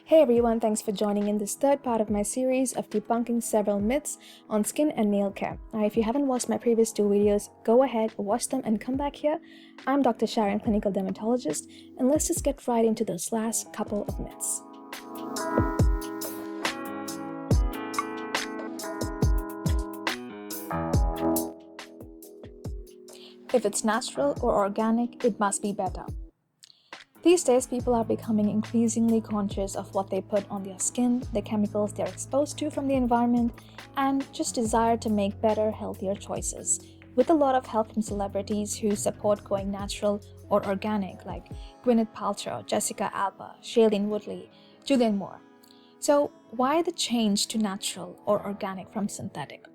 Hey everyone, thanks for joining in this third part of my series of debunking several myths on skin and nail care. Now, if you haven't watched my previous two videos, go ahead, watch them and come back here. I'm Dr. Sharon, clinical dermatologist, and let's just get right into those last couple of myths. If it's natural or organic, it must be better. These days, people are becoming increasingly conscious of what they put on their skin, the chemicals they're exposed to from the environment, and just desire to make better, healthier choices. With a lot of help from celebrities who support going natural or organic, like Gwyneth Paltrow, Jessica Alba, Shailene Woodley, Julianne Moore. So, why the change to natural or organic from synthetic?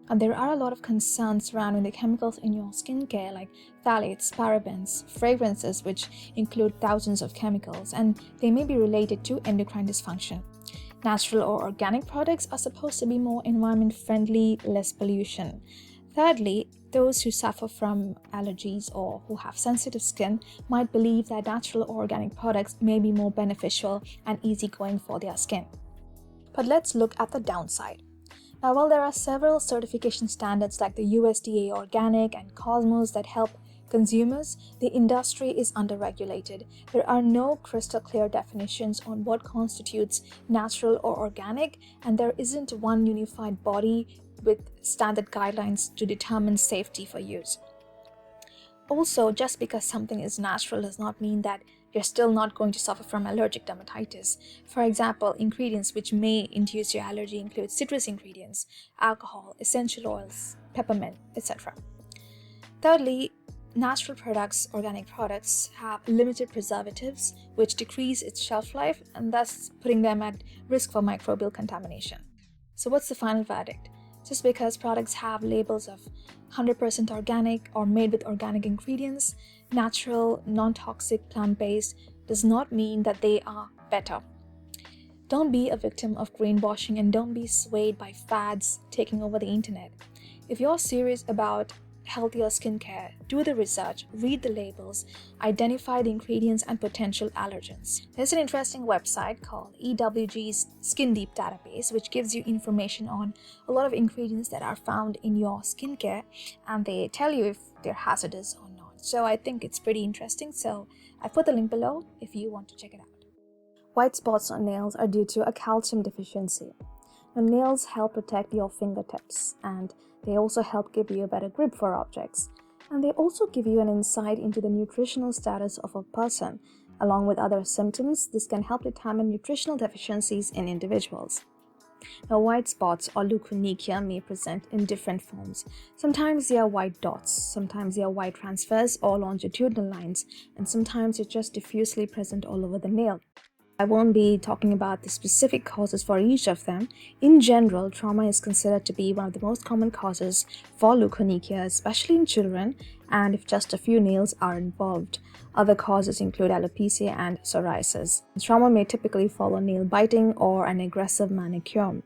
And there are a lot of concerns surrounding the chemicals in your skincare, like phthalates, parabens, fragrances, which include thousands of chemicals, and they may be related to endocrine dysfunction. Natural or organic products are supposed to be more environment-friendly, less pollution. Thirdly, those who suffer from allergies or who have sensitive skin might believe that natural or organic products may be more beneficial and easygoing for their skin. But let's look at the downside. Now, while there are several certification standards like the USDA Organic and Cosmos that help consumers, the industry is underregulated. There are no crystal clear definitions on what constitutes natural or organic, and there isn't one unified body with standard guidelines to determine safety for use. Also, just because something is natural does not mean that you're still not going to suffer from allergic dermatitis. For example, ingredients which may induce your allergy include citrus ingredients, alcohol, essential oils, peppermint, etc. Thirdly, natural products, organic products, have limited preservatives which decrease its shelf life and thus putting them at risk for microbial contamination. So what's the final verdict? Just because products have labels of 100% organic or made with organic ingredients, natural, non-toxic, plant-based, does not mean that they are better. Don't be a victim of greenwashing and don't be swayed by fads taking over the internet. If you're serious about healthier skincare, do the research, read the labels, identify the ingredients and potential allergens. There's an interesting website called EWG's Skin Deep Database, which gives you information on a lot of ingredients that are found in your skincare, and they tell you if they're hazardous or not. So I think it's pretty interesting, so I put the link below if you want to check it out. White spots on nails are due to a calcium deficiency. Now, nails help protect your fingertips, and they also help give you a better grip for objects. And they also give you an insight into the nutritional status of a person. Along with other symptoms, this can help determine nutritional deficiencies in individuals. Now, white spots or leukonychia may present in different forms. Sometimes they are white dots, sometimes they are white transfers or longitudinal lines, and sometimes they're just diffusely present all over the nail. I won't be talking about the specific causes for each of them. In general, trauma is considered to be one of the most common causes for leukonychia, especially in children, and if just a few nails are involved. Other causes include alopecia and psoriasis. Trauma may typically follow nail biting or an aggressive manicure.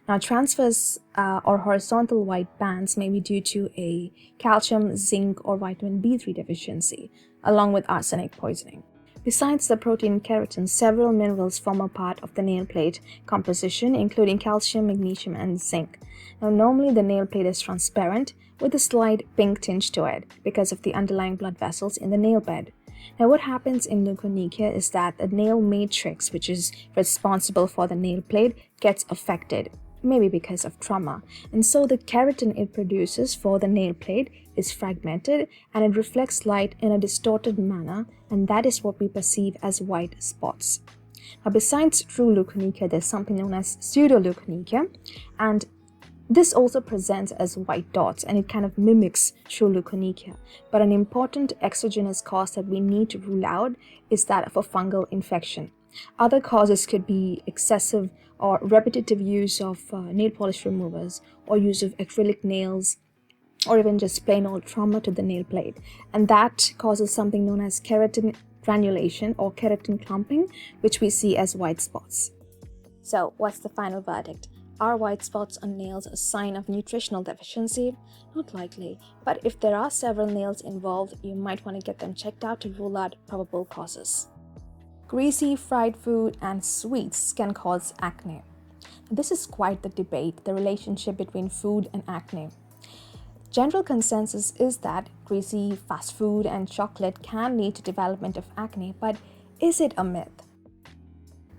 Now, transfers or horizontal white bands may be due to a calcium, zinc, or vitamin B3 deficiency, along with arsenic poisoning. Besides the protein keratin, several minerals form a part of the nail plate composition, including calcium, magnesium, and zinc. Now, normally the nail plate is transparent with a slight pink tinge to it because of the underlying blood vessels in the nail bed. Now, what happens in leukonychia is that the nail matrix, which is responsible for the nail plate, gets affected, maybe because of trauma. And so the keratin it produces for the nail plate is fragmented and it reflects light in a distorted manner, and that is what we perceive as white spots. Now, besides true leukonychia, there's something known as pseudoleukonychia, and this also presents as white dots and it kind of mimics true leukonychia. But an important exogenous cause that we need to rule out is that of a fungal infection. Other causes could be excessive or repetitive use of nail polish removers or use of acrylic nails, or even just plain old trauma to the nail plate. And that causes something known as keratin granulation or keratin clumping, which we see as white spots. So, what's the final verdict? Are white spots on nails a sign of nutritional deficiency? Not likely, but if there are several nails involved, you might want to get them checked out to rule out probable causes. Greasy fried food and sweets can cause acne. This is quite the debate, the relationship between food and acne. General consensus is that greasy fast food and chocolate can lead to development of acne, but is it a myth?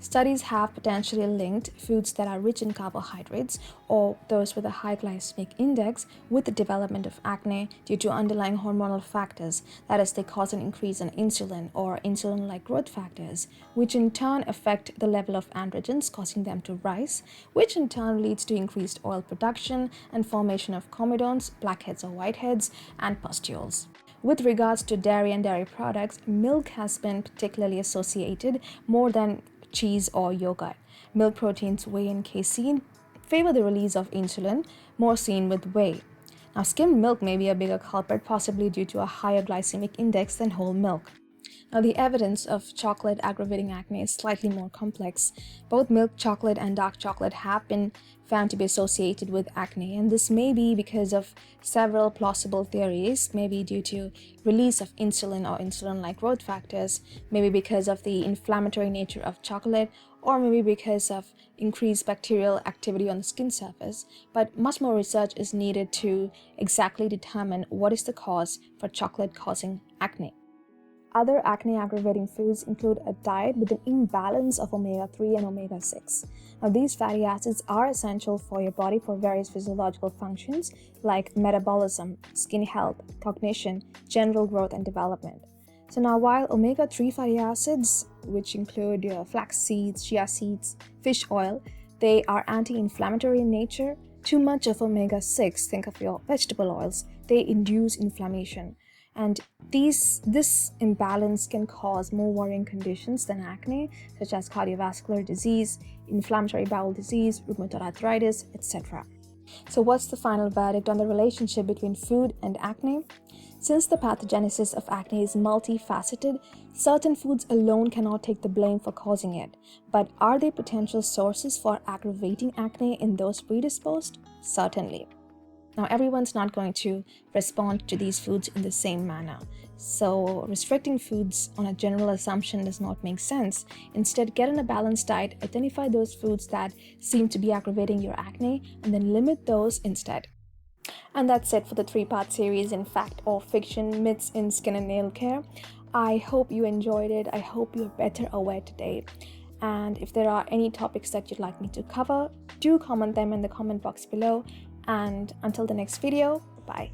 Studies have potentially linked foods that are rich in carbohydrates or those with a high glycemic index with the development of acne due to underlying hormonal factors, that is, they cause an increase in insulin or insulin-like growth factors, which in turn affect the level of androgens, causing them to rise, which in turn leads to increased oil production and formation of comedones, blackheads or whiteheads, and pustules. With regards to dairy and dairy products, milk has been particularly associated more than cheese or yogurt. Milk proteins, whey and casein, favor the release of insulin, more seen with whey. Now, skimmed milk may be a bigger culprit, possibly due to a higher glycemic index than whole milk. Now, the evidence of chocolate aggravating acne is slightly more complex. Both milk chocolate and dark chocolate have been found to be associated with acne, and this may be because of several plausible theories, maybe due to release of insulin or insulin-like growth factors, maybe because of the inflammatory nature of chocolate, or maybe because of increased bacterial activity on the skin surface. But much more research is needed to exactly determine what is the cause for chocolate causing acne. Other acne-aggravating foods include a diet with an imbalance of omega-3 and omega-6. Now, these fatty acids are essential for your body for various physiological functions like metabolism, skin health, cognition, general growth, and development. So now, while omega-3 fatty acids, which include flax seeds, chia seeds, fish oil, they are anti-inflammatory in nature, too much of omega-6, think of your vegetable oils, they induce inflammation. And this imbalance can cause more worrying conditions than acne, such as cardiovascular disease, inflammatory bowel disease, rheumatoid arthritis, etc. So what's the final verdict on the relationship between food and acne? Since the pathogenesis of acne is multifaceted, certain foods alone cannot take the blame for causing it. But are they potential sources for aggravating acne in those predisposed? Certainly. Now, everyone's not going to respond to these foods in the same manner. So restricting foods on a general assumption does not make sense. Instead, get on a balanced diet, identify those foods that seem to be aggravating your acne, and then limit those instead. And that's it for the 3-part series in Fact or Fiction, Myths in Skin and Nail Care. I hope you enjoyed it. I hope you're better aware today. And if there are any topics that you'd like me to cover, do comment them in the comment box below. And until the next video, bye.